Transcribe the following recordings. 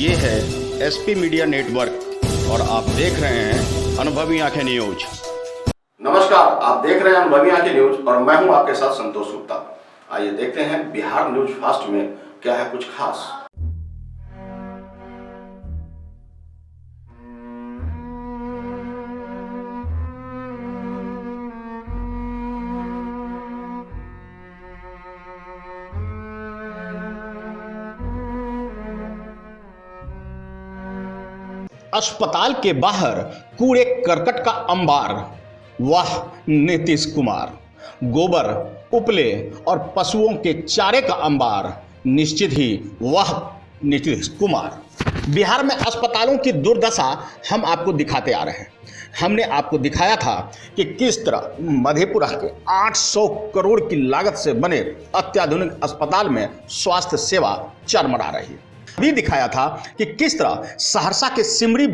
ये है SP media network और आप देख रहे हैं अनुभवी आंखें न्यूज। नमस्कार, आप देख रहे हैं अनुभवी आंखें न्यूज और मैं हूं आपके साथ संतोष गुप्ता। आइए देखते हैं बिहार न्यूज फास्ट में क्या है कुछ खास। अस्पताल के बाहर कूड़े करकट का अंबार, वाह नीतीश कुमार। गोबर, उपले और पशुओं के चारे का अंबार, निश्चित ही वाह नीतीश कुमार। बिहार में अस्पतालों की दुर्दशा हम आपको दिखाते आ रहे हैं। हमने आपको दिखाया था कि किस तरह मधेपुरा के 800 करोड़ की लागत से बने अत्याधुनिक अस्पताल में स्वास्थ्य सेवा चरमरा रही है। भी दिखाया था कि किस तरह सहरसा के सिमरी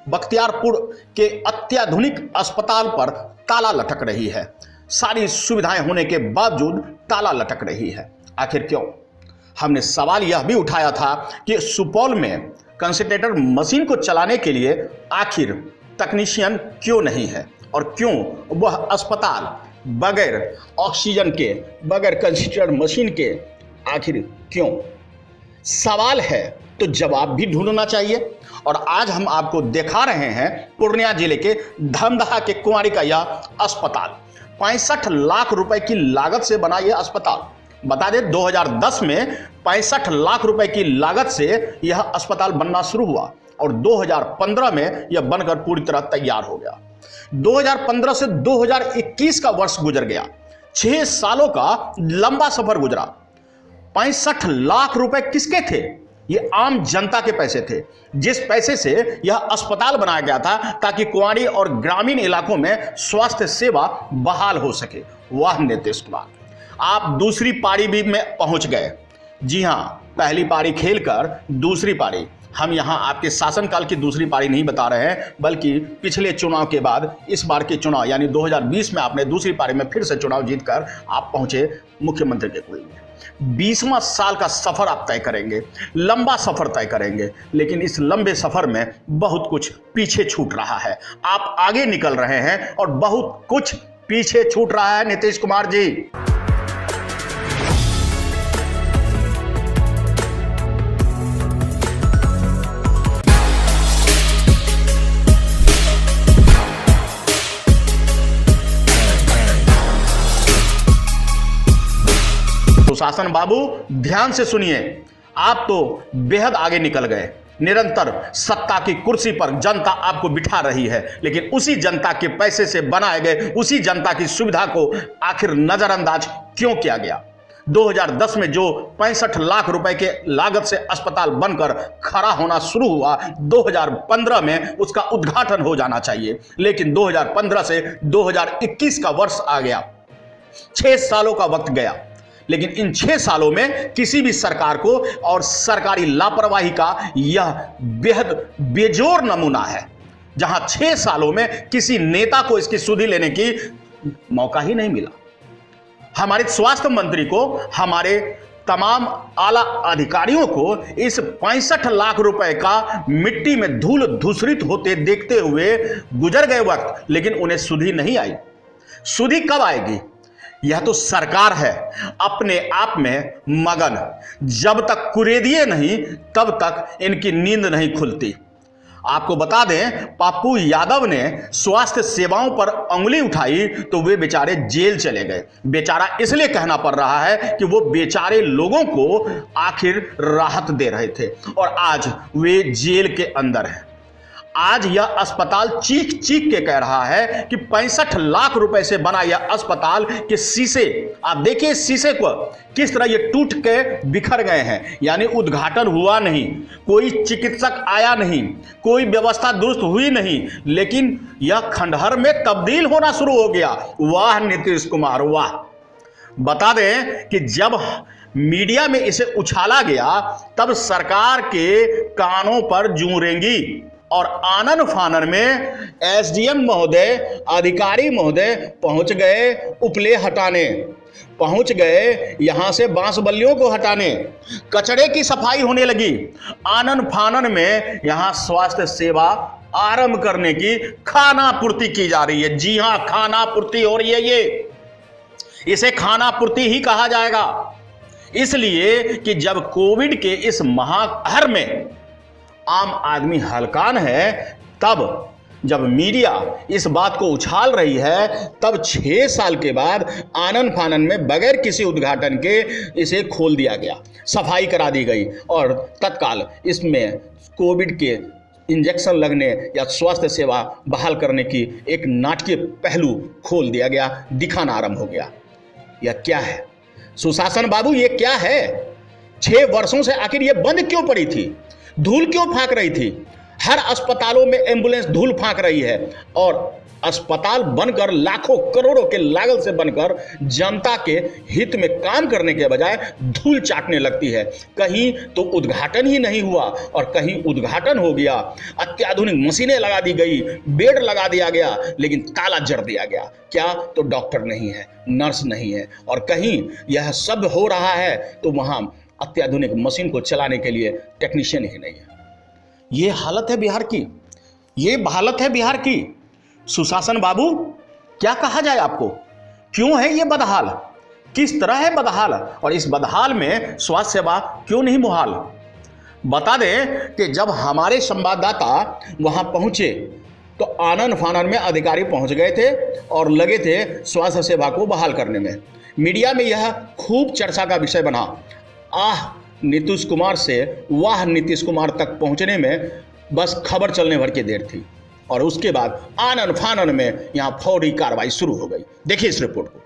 बख्तियारपुर के अत्याधुनिक अस्पताल पर ताला लटक रही है। सारी सुविधाएं होने के बावजूद ताला लटक रही है। आखिर क्यों? हमने सवाल यह भी उठाया था कि सुपौल में कंसंट्रेटर मशीन को चलाने के लिए आखिर तकनीशियन क्यों नहीं है और क्यों वह अस्पताल बगैर ऑक्सीजन के, बगैर कंसंट्रेटर मशीन के आखिर क्यों? सवाल है तो जवाब भी ढूंढना चाहिए। और आज हम आपको दिखा रहे हैं पूर्णिया जिले के धमदाहा के कुंवारी का यह अस्पताल। 65 लाख रुपए की लागत से बना यह अस्पताल। बता दें 2010 में 65 लाख रुपए की लागत से यह अस्पताल बनना शुरू हुआ और 2015 में यह बनकर पूरी तरह तैयार हो गया। 2015 से 2021 का वर्ष गुजर गया। 6 सालों का लंबा सफर गुजरा। 65 लाख रुपए किसके थे? ये आम जनता के पैसे थे, जिस पैसे से यह अस्पताल बनाया गया था ताकि कुंवारी और ग्रामीण इलाकों में स्वास्थ्य सेवा बहाल हो सके। वाह नीतीश कुमार, आप दूसरी पारी भी में पहुंच गए। जी हां, पहली पारी खेलकर दूसरी पारी, हम यहां आपके शासनकाल की दूसरी पारी नहीं बता रहे हैं, बल्कि पिछले चुनाव के बाद इस बार के चुनाव यानी 2020 में आपने दूसरी पारी में फिर से चुनाव जीतकर आप पहुंचे मुख्यमंत्री के कुल में। 20वां साल का सफर आप तय करेंगे, लंबा सफर तय करेंगे, लेकिन इस लंबे सफर में बहुत कुछ पीछे छूट रहा है। आप आगे निकल रहे हैं और बहुत कुछ पीछे छूट रहा है नीतीश कुमार जी। शासन बाबू ध्यान से सुनिए, आप तो बेहद आगे निकल गए। निरंतर सत्ता की कुर्सी पर जनता आपको बिठा रही है, लेकिन उसी जनता के पैसे से बनाए गए, उसी जनता की सुविधा को आखिर नजरअंदाज क्यों किया गया? 2010 में जो 65 लाख रुपए के लागत से अस्पताल बनकर खड़ा होना शुरू हुआ, 2015 में उसका उद्घाटन हो जाना चाहिए, लेकिन 2015 से 2021 का वर्ष आ गया। 6 सालों का वक्त गया, लेकिन इन 6 सालों में किसी भी सरकार को और सरकारी लापरवाही का यह बेहद बेजोर नमूना है, जहां 6 सालों में किसी नेता को इसकी सुधि लेने की मौका ही नहीं मिला। हमारे स्वास्थ्य मंत्री को, हमारे तमाम आला अधिकारियों को इस 65 लाख रुपए का मिट्टी में धूल धूसरित होते देखते हुए गुजर गए वक्त, लेकिन उन्हें सुधि नहीं आई। सुधि कब आएगी? यह तो सरकार है अपने आप में मगन। जब तक कुरेदिए नहीं तब तक इनकी नींद नहीं खुलती। आपको बता दें, पप्पू यादव ने स्वास्थ्य सेवाओं पर उंगली उठाई तो वे बेचारे जेल चले गए। बेचारा इसलिए कहना पड़ रहा है कि वो बेचारे लोगों को आखिर राहत दे रहे थे और आज वे जेल के अंदर हैं। आज यह अस्पताल चीख चीख के कह रहा है कि 65 लाख रुपए से बना यह अस्पताल के शीशे, आप देखिए शीशे को किस तरह ये टूट के बिखर गए हैं, यानी उद्घाटन हुआ नहीं, कोई चिकित्सक आया नहीं, कोई व्यवस्था दुरुस्त हुई नहीं, लेकिन यह खंडहर में तब्दील होना शुरू हो गया। वाह नीतीश कुमार वाह। बता दें कि जब मीडिया में इसे उछाला गया तब सरकार के कानों पर जूं रेंगी और आनन फानन में एसडीएम महोदय, अधिकारी महोदय पहुंच गए उपले हटाने। पहुंच गए यहां से बांस बल्लियों को हटाने, कचरे की सफाई होने लगी। आनन फानन में यहां स्वास्थ्य सेवा आरंभ करने की खाना पूर्ति की जा रही है। जी हां, खाना पूर्ति हो रही है। इसे खाना पूर्ति ही कहा जाएगा, इसलिए कि जब कोविड के इस महाकहर में आम आदमी हलकान है, तब जब मीडिया इस बात को उछाल रही है, तब 6 साल के बाद आनन फानन में बगैर किसी उद्घाटन के इसे खोल दिया गया, सफाई करा दी गई और तत्काल इसमें कोविड के इंजेक्शन लगने या स्वास्थ्य सेवा बहाल करने की एक नाटकीय पहलू खोल दिया गया, दिखाना आरंभ हो गया। यह क्या है सुशासन बाबू, ये क्या है? 6 वर्षों से आखिर ये बंद क्यों पड़ी थी? धूल क्यों फांक रही थी? हर अस्पतालों में एम्बुलेंस धूल फांक रही है और अस्पताल बनकर लाखों करोड़ों के लागत से बनकर जनता के हित में काम करने के बजाय धूल चाटने लगती है। कहीं तो उद्घाटन ही नहीं हुआ और कहीं उद्घाटन हो गया, अत्याधुनिक मशीनें लगा दी गई, बेड लगा दिया गया, लेकिन ताला जड़ दिया गया। क्या? तो डॉक्टर नहीं है, नर्स नहीं है, और कहीं यह सब हो रहा है तो वहां अत्याधुनिक मशीन को चलाने के लिए टेक्नीशियन ही नहीं है। ये हालत है बिहार की, ये हालत है बिहार की। सुशासन बाबू, क्या कहा जाए आपको? क्यों है ये बदहाल? किस तरह है बदहाल? और इस बदहाल में स्वास्थ्य सेवा क्यों नहीं मुहाल? बता दें कि जब हमारे संवाददाता वहां पहुंचे तो आनन फानन में अधिकारी पहुंच गए थे और लगे थे स्वास्थ्य सेवा को बहाल करने में। मीडिया में यह खूब चर्चा का विषय बना। आह, नीतीश कुमार से वाह नीतीश कुमार तक पहुंचने में बस खबर चलने भर की देर थी और उसके बाद आनन फानन में यहां फौरी कार्रवाई शुरू हो गई। देखिए इस रिपोर्ट को।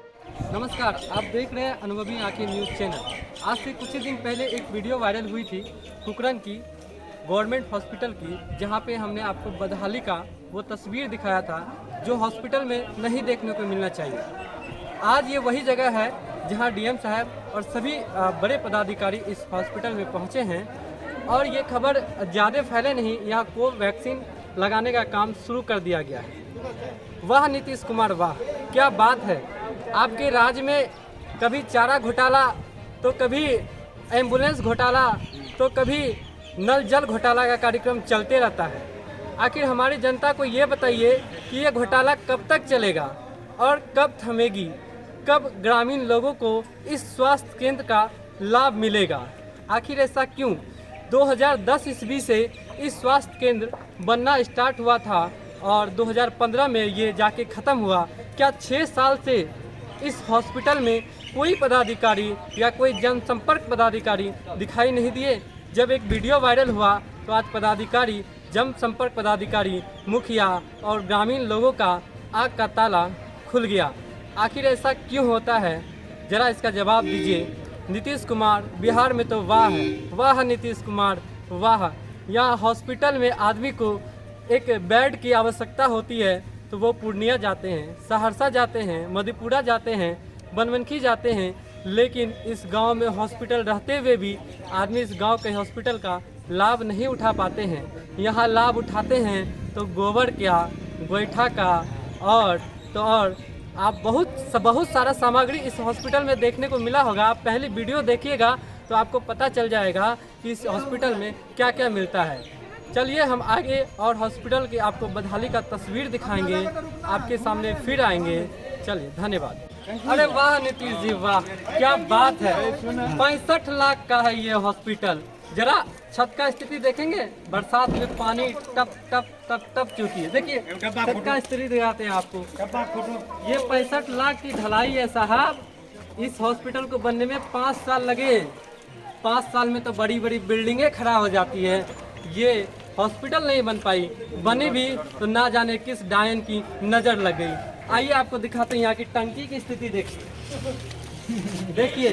नमस्कार, आप देख रहे हैं अनुभवी आंखें न्यूज़ चैनल। आज से कुछ ही दिन पहले एक वीडियो वायरल हुई थी कुकरन की गवर्नमेंट हॉस्पिटल की, जहां पे हमने आपको बदहाली का वो तस्वीर दिखाया था जो हॉस्पिटल में नहीं देखने को मिलना चाहिए। आज ये वही जगह है जहां डीएम साहब और सभी बड़े पदाधिकारी इस हॉस्पिटल में पहुंचे हैं और ये खबर ज़्यादा फैले नहीं, यहाँ कोवैक्सीन लगाने का काम शुरू कर दिया गया है। वाह नीतीश कुमार वाह, क्या बात है। आपके राज्य में कभी चारा घोटाला तो कभी एम्बुलेंस घोटाला तो कभी नल जल घोटाला का कार्यक्रम चलते रहता है। आखिर हमारी जनता को ये बताइए कि ये घोटाला कब तक चलेगा और कब थमेगी, कब ग्रामीण लोगों को इस स्वास्थ्य केंद्र का लाभ मिलेगा? आखिर ऐसा क्यों? 2010 ईस्वी से इस स्वास्थ्य केंद्र बनना स्टार्ट हुआ था और 2015 में ये जाके ख़त्म हुआ। क्या 6 साल से इस हॉस्पिटल में कोई पदाधिकारी या कोई जनसंपर्क पदाधिकारी दिखाई नहीं दिए? जब एक वीडियो वायरल हुआ तो आज पदाधिकारी, जनसंपर्क पदाधिकारी, मुखिया और ग्रामीण लोगों का आग का ताला खुल गया। आखिर ऐसा क्यों होता है? ज़रा इसका जवाब दीजिए। नीतीश कुमार बिहार में तो वाह है, वाह नीतीश कुमार वाह। यहाँ हॉस्पिटल में आदमी को एक बेड की आवश्यकता होती है तो वो पूर्णिया जाते हैं, सहरसा जाते हैं, मधेपुरा जाते हैं, बनमनखी जाते हैं, लेकिन इस गांव में हॉस्पिटल रहते हुए भी आदमी इस गांव के हॉस्पिटल का लाभ नहीं उठा पाते हैं। यहाँ लाभ उठाते हैं तो गोबर का, गोईठा का और आप बहुत सारा सामग्री इस हॉस्पिटल में देखने को मिला होगा। आप पहले वीडियो देखिएगा तो आपको पता चल जाएगा कि इस हॉस्पिटल में क्या क्या मिलता है। चलिए हम आगे और हॉस्पिटल की आपको बदहाली का तस्वीर दिखाएंगे, आपके सामने फिर आएंगे। चलिए, धन्यवाद। अरे वाह नीतीश जी वाह, क्या बात है। 65 लाख का है ये हॉस्पिटल। जरा छत का स्थिति देखेंगे, बरसात में पानी टप टप टप टप चुकी है। देखिए छत का स्थिति दिखाते हैं आपको। ये 65 लाख की ढलाई है साहब। इस हॉस्पिटल को बनने में 5 साल लगे। 5 साल में तो बड़ी बड़ी बिल्डिंगें खड़ा हो जाती है, ये हॉस्पिटल नहीं बन पाई। बनी भी तो ना जाने किस डायन की नज़र लग गई। आइए आपको दिखाते हैं यहाँ की टंकी की स्थिति। देखिए ये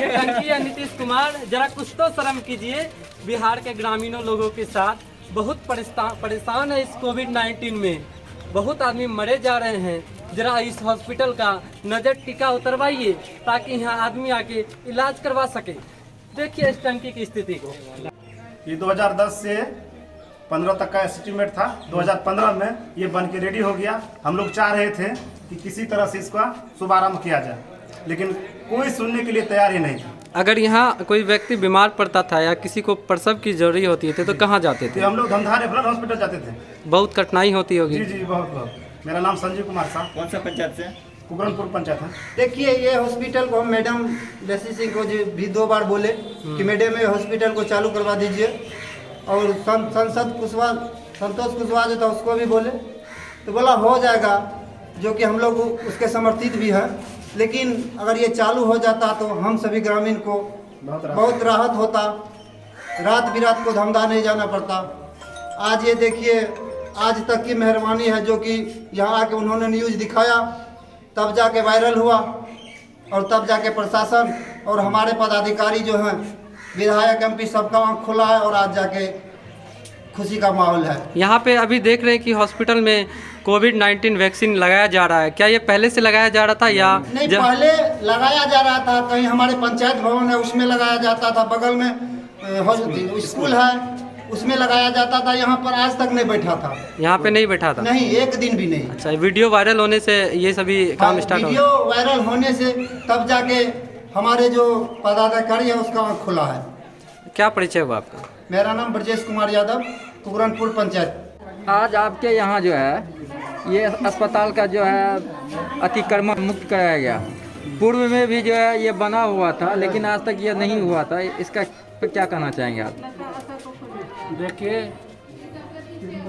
टंकी है। नीतीश कुमार जरा कुछ तो शर्म कीजिए। बिहार के ग्रामीणों लोगों के साथ बहुत परेशान है इस कोविड-19 में। बहुत आदमी मरे जा रहे हैं। जरा इस हॉस्पिटल का नज़र टिका उतरवाइए ताकि यहाँ आदमी आके इलाज करवा सके। देखिए इस टंकी की स्थिति को। ये 2010 से 15 तक का एस्टिमेट था। 2015 में ये बन के रेडी हो गया। हम लोग चाह रहे थे कि किसी तरह से इसका शुभारंभ किया जाए। लेकिन कोई सुनने के लिए तैयार ही नहीं था। अगर यहाँ कोई व्यक्ति बीमार पड़ता था या किसी को प्रसव की जरूरी होती थी तो कहाँ जाते थे? तो हम लोग धमधा रेफरल हॉस्पिटल जाते थे। बहुत कठिनाई होती होगी। जी जी, बहुत बहुत। मेरा नाम संजीव कुमार साहब। कौन सा पंचायत से? कुकरनपुर पंचायत है। देखिए, ये हॉस्पिटल को हम मैडम लेसी सिंह को भी 2 बार बोले कि मैडम ये हॉस्पिटल को चालू करवा दीजिए, और संतोष कुशवाहा जो था उसको भी बोले, तो बोला हो जाएगा, जो कि हम लोग उसके समर्थित भी हैं। लेकिन अगर ये चालू हो जाता तो हम सभी ग्रामीण को बहुत राहत होता, रात बिरात को धमधा नहीं जाना पड़ता। आज ये देखिए, आज तक की मेहरबानी है जो कि यहाँ आके उन्होंने न्यूज़ दिखाया, तब जाके वायरल हुआ, और तब जाके प्रशासन और हमारे पदाधिकारी जो हैं, विधायक MP सबका आँख खुला है, और आज जाके खुशी का माहौल है। यहाँ पे अभी देख रहे हैं कि हॉस्पिटल में कोविड-19 वैक्सीन लगाया जा रहा है। क्या ये पहले से लगाया जा रहा था या नहीं? पहले लगाया जा रहा था, कहीं हमारे पंचायत भवन है उसमें लगाया जाता था, बगल में स्कूल है उसमें लगाया जाता था। यहाँ पर आज तक नहीं बैठा था। यहाँ पे नहीं बैठा था? नहीं, एक दिन भी नहीं। अच्छा, वीडियो वायरल होने से ये सभी काम स्टार्ट हो वीडियो वायरल होने से तब जाके हमारे जो पदाधिकारी है उसका आँख खुला है। क्या परिचय हुआ आपका? मेरा नाम ब्रजेश कुमार यादव, कुकरनपुर पंचायत। आज आपके यहाँ जो है ये अस्पताल का जो है अतिक्रमण मुक्त कराया गया। पूर्व में भी जो है ये बना हुआ था, लेकिन आज तक ये नहीं हुआ था। इसका पे क्या कहना चाहेंगे आप? देखिए,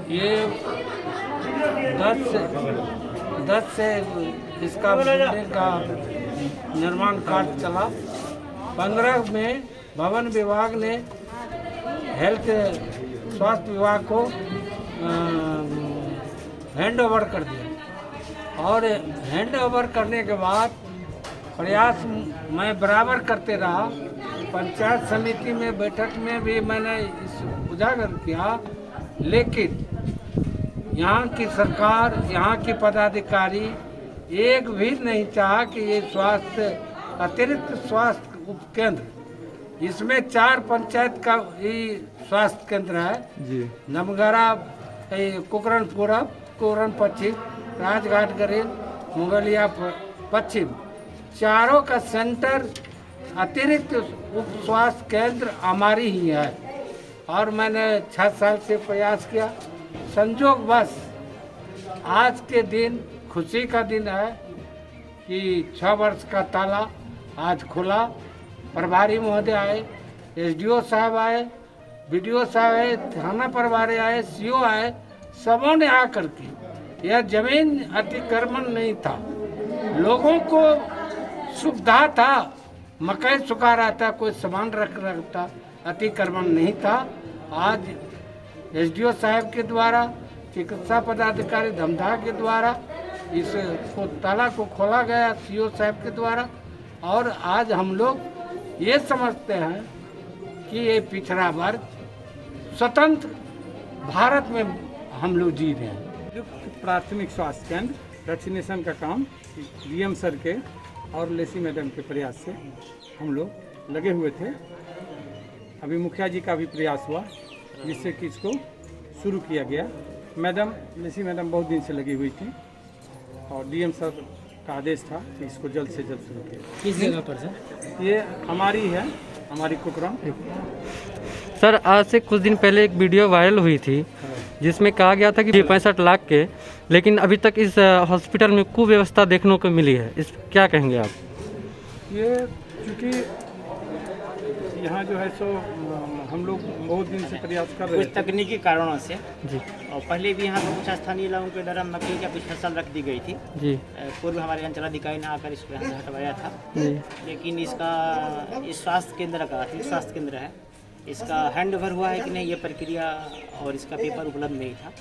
ये 10 से इसका बिल्डिंग का निर्माण कार्य चला। 15 में भवन विभाग ने हेल्थ स्वास्थ्य विभाग को हैंड ओवर कर दिया, और हैंड ओवर करने के बाद प्रयास मैं बराबर करते रहा। पंचायत समिति में बैठक में भी मैंने इस उजागर किया, लेकिन यहाँ की सरकार, यहाँ की पदाधिकारी एक भी नहीं चाहा कि ये अतिरिक्त स्वास्थ्य उपकेंद्र, इसमें 4 पंचायत का ही स्वास्थ्य केंद्र है जी। नमगरा, कुकरन पूरब, कुकरन पश्चिम, राजघाट गरीब, मुगलिया पश्चिम, चारों का सेंटर अतिरिक्त उप स्वास्थ्य केंद्र हमारी ही है। और मैंने 6 साल से प्रयास किया। संजोगवश आज के दिन खुशी का दिन है कि 6 वर्ष का ताला आज खुला। प्रभारी महोदय आए, SDO साहब आए, BDO साहब आए, थाना प्रभारी आए, CO आए, सबों ने आकर के, यह जमीन अतिक्रमण नहीं था, लोगों को सुविधा था, मकई सुखा रहा था, कोई सामान रख रहा था, अतिक्रमण नहीं था। आज SDO साहब के द्वारा, चिकित्सा पदाधिकारी धमधा के द्वारा इस ताला को खोला गया, CO साहब के द्वारा। और आज हम लोग ये समझते हैं कि ये पिछड़ा वर्ग स्वतंत्र भारत में हम लोग जी रहे हैं। प्राथमिक स्वास्थ्य केंद्र वैक्सीनेशन का काम DM सर के और लेसी मैडम के प्रयास से हम लोग लगे हुए थे। अभी मुखिया जी का भी प्रयास हुआ जिससे कि इसको शुरू किया गया। लेसी मैडम बहुत दिन से लगी हुई थी और DM सर का आदेश था कि इसको जल्द से जल्द शुरू किया। किस जगह पर सर? ये हमारी है, हमारी कुकरम। सर, आज से कुछ दिन पहले एक वीडियो वायरल हुई थी जिसमें कहा गया था कि 65 लाख के, लेकिन अभी तक इस हॉस्पिटल में कुव्यवस्था देखने को मिली है। इस क्या कहेंगे आप? ये चूँकि यहाँ जो है सो हम लोग बहुत दिन से प्रयास कर रहे कुछ थे तकनीकी कारणों से जी। और पहले भी यहाँ पर कुछ स्थानीय लोगों के द्वारा मकई का कुछ फसल रख दी गई थी जी। पूर्व हमारे अंचलाधिकारी ने आकर इसको यहाँ से हटवाया था जी। लेकिन इसका इस स्वास्थ्य केंद्र का स्वास्थ्य केंद्र है, इसका हैंड ओवर हुआ है कि नहीं ये प्रक्रिया और इसका पेपर उपलब्ध नहीं था।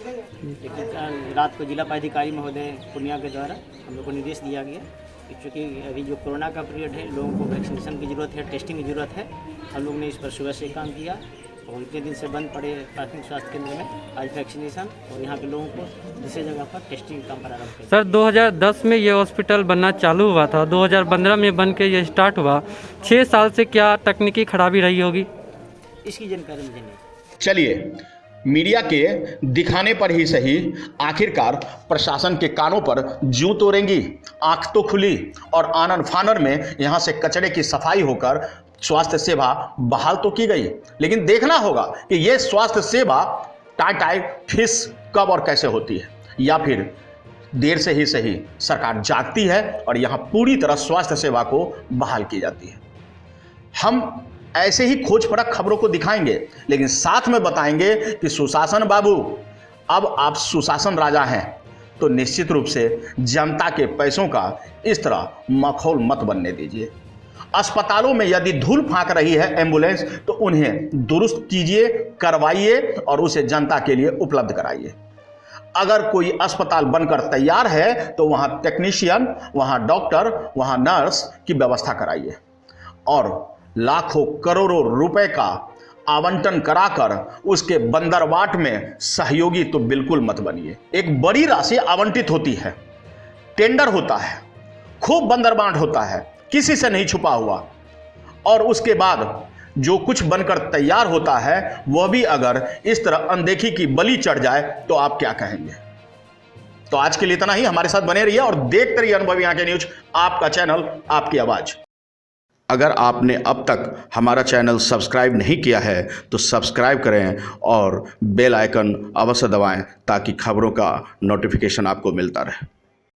लेकिन रात को जिला पदाधिकारी महोदय पूर्णिया के द्वारा हम लोग को निर्देश दिया गया कि चूँकि अभी जो कोरोना का पीरियड है, लोगों को वैक्सीनेशन की ज़रूरत है, टेस्टिंग की ज़रूरत है। हम लोग ने इस पर सुबह से काम किया और इतने दिन से बंद पड़े प्राथमिक स्वास्थ्य केंद्र में आज वैक्सीनेशन और यहाँ के लोगों को दूसरी जगह पर टेस्टिंग काम प्रारंभ किया। सर, 2010 में ये हॉस्पिटल बनना चालू हुआ था, 2015 में बन के ये स्टार्ट हुआ। 6 साल से क्या तकनीकी खराबी रही होगी? इसकी जानकारी मुझे नहीं। चलिए, मीडिया के दिखाने पर ही सही आखिरकार प्रशासन के कानों पर जूं तोड़ेंगी, आंख तो खुली और आनन फानन में यहां से कचरे की सफाई होकर स्वास्थ्य सेवा बहाल तो की गई, लेकिन देखना होगा कि यह स्वास्थ्य सेवा टाई फिस कब और कैसे होती है, या फिर देर से ही सही सरकार जागती है और यहां पूरी तरह स्वास्थ्य सेवा को बहाल की जाती है। हम ऐसे ही खोज परख खबरों को दिखाएंगे, लेकिन साथ में बताएंगे कि सुशासन बाबू, अब आप सुशासन राजा हैं तो निश्चित रूप से जनता के पैसों का इस तरह मखौल मत बनने दीजिए। अस्पतालों में यदि धूल फांक रही है एम्बुलेंस तो उन्हें दुरुस्त कीजिए, करवाइए और उसे जनता के लिए उपलब्ध कराइए। अगर कोई अस्पताल बनकर तैयार है तो वहां टेक्नीशियन, वहां डॉक्टर, वहां नर्स की व्यवस्था कराइए और लाखों करोड़ों रुपए का आवंटन कराकर उसके बंदरवाट में सहयोगी तो बिल्कुल मत बनिए। एक बड़ी राशि आवंटित होती है, टेंडर होता है, खूब बंदरबांट होता है, किसी से नहीं छुपा हुआ, और उसके बाद जो कुछ बनकर तैयार होता है वह भी अगर इस तरह अनदेखी की बलि चढ़ जाए तो आप क्या कहेंगे। तो आज के लिए इतना ही। हमारे साथ बने रहिए और देखते रहिए अनुभवी आंखें न्यूज, आपका चैनल, आपकी आवाज। अगर आपने अब तक हमारा चैनल सब्सक्राइब नहीं किया है तो सब्सक्राइब करें और बेल आइकन अवश्य दबाएं ताकि खबरों का नोटिफिकेशन आपको मिलता रहे।